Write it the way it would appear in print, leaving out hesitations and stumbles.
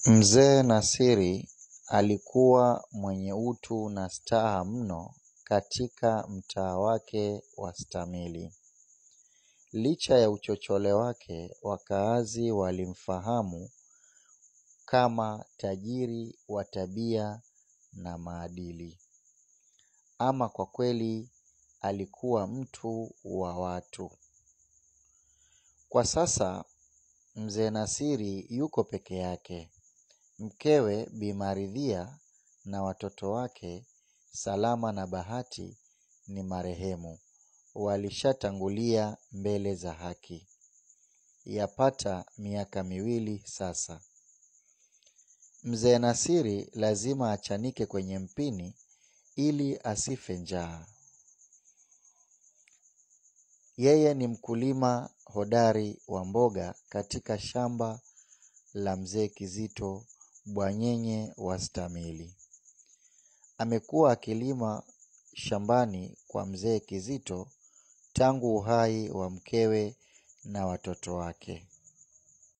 Mzee Nasiri alikuwa mwenye utu na staha mno katika mtaa wake wa Stamili. Licha ya uchochole wake, wakaazi walimfahamu kama tajiri wa tabia na maadili. Ama kwa kweli alikuwa mtu wa watu. Kwa sasa Mzee Nasiri yuko peke yake. Mkewe Bi Maridhia na watoto wake Salama na Bahati ni marehemu. Walishatangulia mbele za haki. Yapata miaka 2 sasa. Mzee Nasiri lazima achanike kwenye mpini ili asife njaa. Yeye ni mkulima hodari wa mboga katika shamba la Mzee Kizito Bwanyenye wa Stamili. Amekuwa akilima shambani kwa Mzee Kizito tangu uhai wa mkewe na watoto wake.